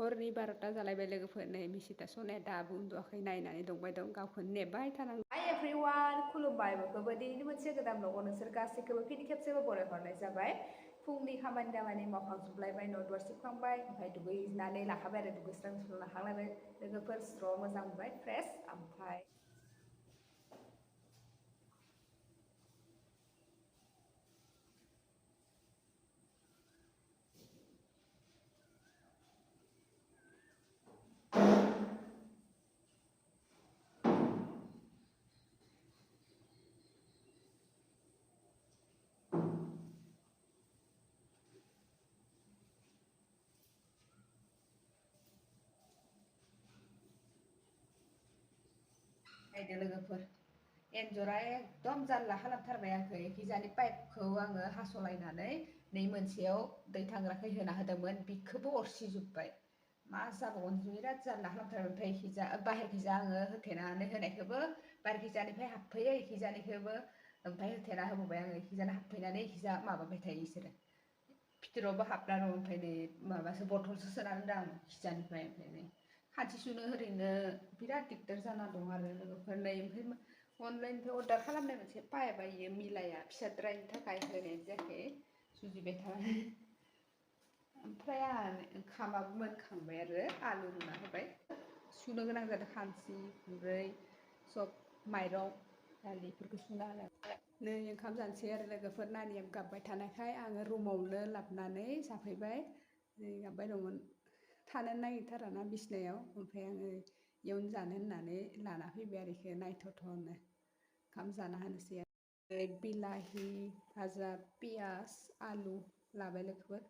हरनि 12ता जालायबाय लोगोफोर नै मिसिता सनाया दाबो उन्दुआखै नायनानै दंबाय दं गावखौनो नेबाय थानांगौ। हाय एभ्रिवान खुलुमबाय बयखौबो दिनैनि मोनसे गोदान ब्लगाव नोंसोर गासैखौबो फिन खेबसेबो बरायहरनाय जाबाय। फुंनि खामानि दामानि मावखांजोबलायबाय न' दुआर सिबखांबाय ओमफ्राय दुगैनानै लाखाबाय आरो दुगैस्रां लोबस्रां लाखांलायबाय लोगोफोर स्र' मोजां मोनबाय फ्रेश ओमफ्राय नायदो लोगोफोर एन्जरा एकदम जानला खालामथारबाय आंखौ हिजानि पाइपखौ आङो हास'लायनानै नै मोनसेयाव दै थांग्राखै होना होदोंमोन बिखौबो अरसिजोब्बाय मा जाबावगोन बिराद जानला खालामथारबाय ओमफ्राय हिजा बाहेरखिजा आङो होथेनानै होनायखौबो बाहेरखिजानिफ्राय हाबफैयो हिजानिखौबो ओमफ्राय होथेना होबावबाय आङो हिजाना हाबफैनानै हिजा माबाबाय थायो बिसोरो भितरावबो हाबना दं ओमफ्राय नै माबासो बथलसो सोना दोनदों आं हिजानिफ्राय ओमफ्राय नै खाथि सुनो ओरैनो बिराद दिगदार जाना दं आरो लोगोफोर नै ओमफ्राय अनलाइननिफ्राय अर्डार खालामनाय मोनसे पाइपआ इयो मिलाया फिसाद्रायनि थाखाय होनाय जायाखै सुजिबाय थानानै ओमफ्राय आंहा ओंखामाबो मोनखांबाय आरो आलु रुना होबाय सुनो गोनां जादों खानसि खुरै सब माइरं दालिफोरखौ सुना होनाय नै ओंखाम जानोसै आरो लोगोफोर नानिया गाबबाय थानायखाय आङो रुमावनो लाबोनानै जाफैबाय नै गाबबाय दंमोन थानो नागिरथाराना बिसिनायाव ओमफ्राय आङो इयावनो जानो होननानै लाना फैबाय आरो इखौ नायथावथावनो ओंखाम जाना होनोसै आरो बिलाहि भाजा पियास आलु लाबाय लोगोफोर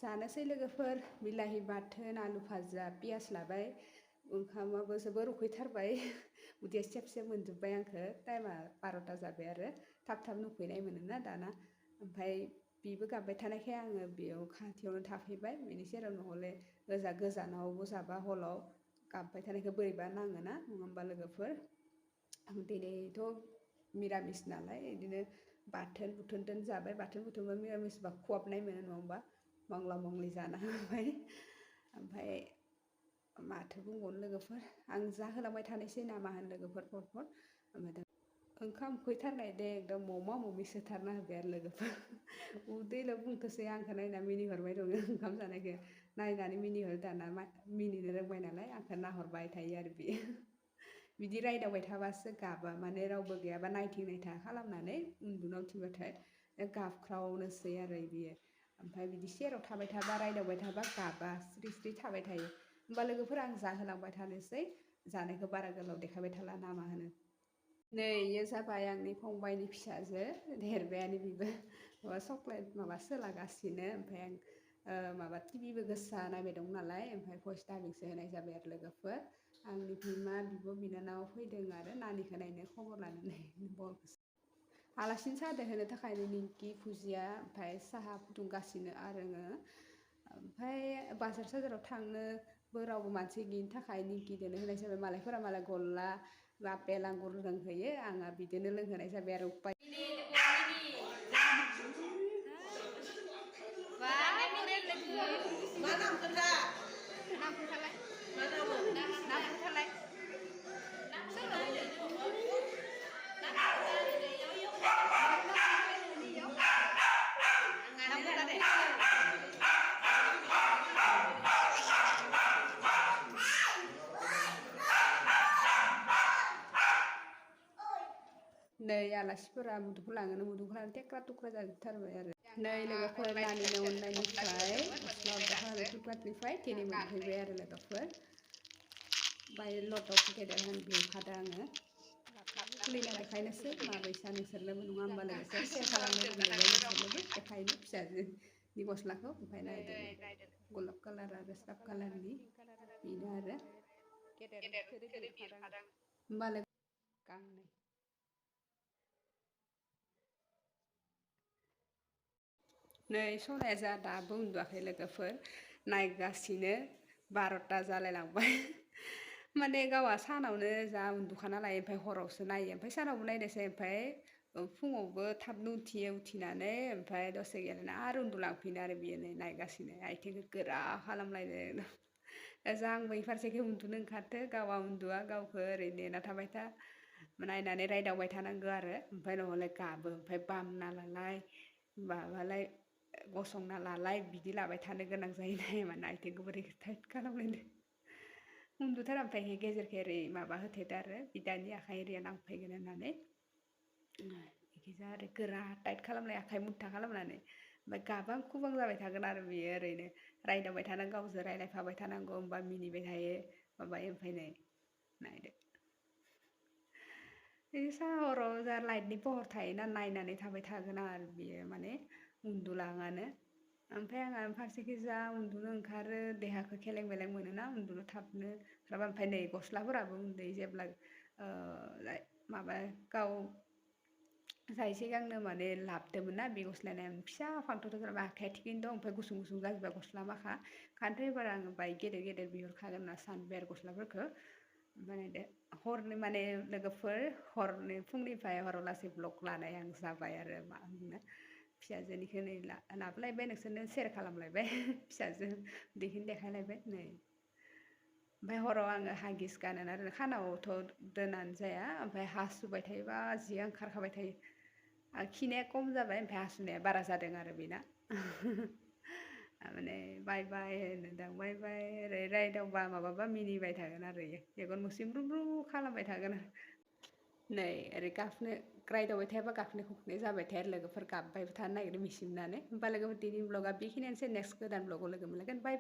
जानोसै लोगोफोर बिलाहि बाथोन आलु भाजा पियास लाबाय ओंखामाबो जोबोर उखैथारबाय उदैया सेब सेब मोनजोब्बाय आंखौ टाइमा 12ता जाबाय आरो थाब थाब उखैनाय मोनोना दाना ओमफ्राय बिबो गाबबाय थानायखाय आङो बेयाव खाथियावनो थाफैबाय बेनि सेराव नहले ओजा गोजानावबो जाबा हलाव गाबबाय थानायखौ बोरैबा नाङोना नङा होमबा लोगोफोर दिनैथ' मिरामिस नालाय बिदिनो बाथोन बुथोन जाबाय बाथोन बुथोनबा मिरामिसबा खहाबनाय मोनो नङा होमबा मंला मंलि जाना होबाय ओमफ्राय माथो बुंबावनो लोगोफोर आं जाहोलांबाय थानोसै ना मा होनो लोगोफोर फट ओमफ्राय ओंखाम उखैथारनाय दे एकदम ममा ममि सोथारना होबाय आरो लोगोफोर उदैल' बुंथोसै आंखौ नायना मिनिहरबाय दङ ओंखाम जानायखौ नायनानै मिनिहर दाना मिनिनो रोंबाय नालाय आंखौ नाहरबाय थायो आरो बियो बिदि रायदावबाय थाबासो गाबा माने रावबो गैयाबा नायथिं नायथा खालामनानै उन्दुना उथिबाथाय गाबख्रावनोसै आरो बियो ओमफ्राय बिदि सेराव थाबाय थाबा रायदावबाय थाबा गाबा स्रि स्रि थाबाय थायो होमबा लोगोफोर आं जाहोलांबाय थानोसै जानायखौ बारा गोलाव देखायबाय थाला ना मा होनो नै इयो जाबाय आंनि फंबायनि फिसाजो देरबायानो बिबो माबा चक्लेट माबा सोलागासिनो ओमफ्राय आं माबा टिभिबो गोसा नायबाय दं नालाय ओमफ्राय भइस डाबिंसो होनाय जाबाय आरो लोगोफोर आंनि बिमा बिब' बिनानाव फैदों आरो नानिखौ नायनो खबर लानानै आलासिनो साहा होनो थाखायनो निंकि फुजिया ओमफ्राय साहा फुदुंगासिनो आरो आङो ओमफ्राय बाजार साजाराव थांनोबो रावबो मानसि गैयिनि थाखाय निंकिजोंनो होनाय जाबाय मालायफोरा मालाय गल्ला आपेल आंगुर लोंहोयो आंहा बिदिनो लोंहोनाय जाबाय आरो उपाय नै आलासिफोरा मुदुफुल लाङोनो मुदुफुलानो टेक्रा टुक्रा जाजोबथारबाय आरो नै लोगोफोर नानिनो अननायनिफ्राय गस्ला अर्डार फ्लिपकार्टनिफ्राय दिनै मोनफैबाय आरो लोगोफोर बाय लटआव गेदेर होन बिहरखादों आङो खुलिना देखायनोसै माबायसा नोंसोरनोबो नङा होमबा लोगोफोर सेयार खालामनो लुगैलायबाय नोंसोरनोबो देखायनो फिसाजोनि गस्लाखौ ओमफ्राय नायदो गलाब कालार आरो स्राब कालारनि बेनो आरो होमबा लोगो गांनै नै सनाया जा दाबो उन्दुआखै लोगोफोर नायगासिनो 12ता जालायलांबाय माने गावहा सानावनो जा उन्दुखाना लायो ओमफ्राय हरावसो नायो ओमफ्राय सानावबो नायनोसै ओमफ्राय फुङावबो थाबनो उथियो उथिनानै ओमफ्राय दसे गेलेना आरो उन्दुलांफिनो आरो बियो नै नायगासिनो आथिंखौ गोरा खालामलायनो ओजा आंबो फारसेखै उन्दुनो ओंखारदो गावा उन्दुआ गावखौ ओरैनो नेना थाबाय था नायनानै रायदावबाय थानांगौ आरो ओमफ्राय नङाबालाय गाबो ओमफ्राय बामना लालाय माबालाय गसंना लालाय बिदि लाबाय थानो गोनां जायो नायमान आथिंखौ बोरै टाइट खालामलायनो उन्दुथारा ओमफ्राय गेजेरखै ओरै माबा होथेदो आरो बिदानि आखाइ एरिया नांफैगोन होननानै बिखिजा आरो गोरा टाइट खालामनाय आखाइ मुथा खालामनानै ओमफ्राय गाबां खुबां जाबाय थागोन आरो बियो ओरैनो रायदावबाय थानांगौ गावजों रायलायफाबाय थानांगौ होमबा मिनिबाय थायो माबायो ओमफ्राय नै नायदो हराव जा लाइटनि पहर थायोना नायनानै थाबाय थागोन आरो बियो माने उन्दुलाङानो ओमफ्राय आंहा फारसेखै जा उन्दुनो ओंखारो देहाखौ खेलें बेलें मोनोना उन्दुनो थाबनो ओमफ्राय नै गस्लाफोराबो उन्दै जेब्ला माबा गाव जाय सिगांनो माने लाबोदोंमोन ना बे गस्लाया फिसा फांथ'थ' जाबा आखाइया थिगैनो दं ओमफ्राय गुसुं गुसुं जाजोब्बाय गस्ला माखा खान्थो एबार आङो बाय गेदेर गेदेर बिहरखागोन होनना सानबाय आरो गस्लाफोरखौ ओमफ्राय नायदो हरनि माने लोगोफोर हरनि फुंनिफ्राय हराव लासै ब्लक लानाय आं जाबाय आरो मा होनो फिसाजोनिखौ नै लाबोलायबाय नोंसोरनो सेयार खालामलायबाय फिसाजो उन्दैखौनो देखायलायबाय नै ओमफ्राय हराव आङो हागिस गानोना आरो खानावथ' दोनानो जाया ओमफ्राय हासुबाय थायोबा जिया ओंखारखाबाय थायो खिनाया खम जाबाय ओमफ्राय हासुनाया बारा जादों आरो बेना माने बाय बाय होनोदां बाय बाय ओरै रायदावबा माबाबा मिनिबाय थागोन आरो मेगन मुसिम ब्रु ब्रु खालामबाय थागोन नै ओरै गाबनो रायदावबाय थायाबा गाबनो खुखनाय जाबाय थायो आरो लोगोफोर गाबबायबो थानो नागिरदों मिसिबनानै होमबा लोगोफोर दिनैनि ब्लगा बेखिनियानोसै नेक्स्ट गोदान ब्लगाव लोगो मोनलायगोन बाय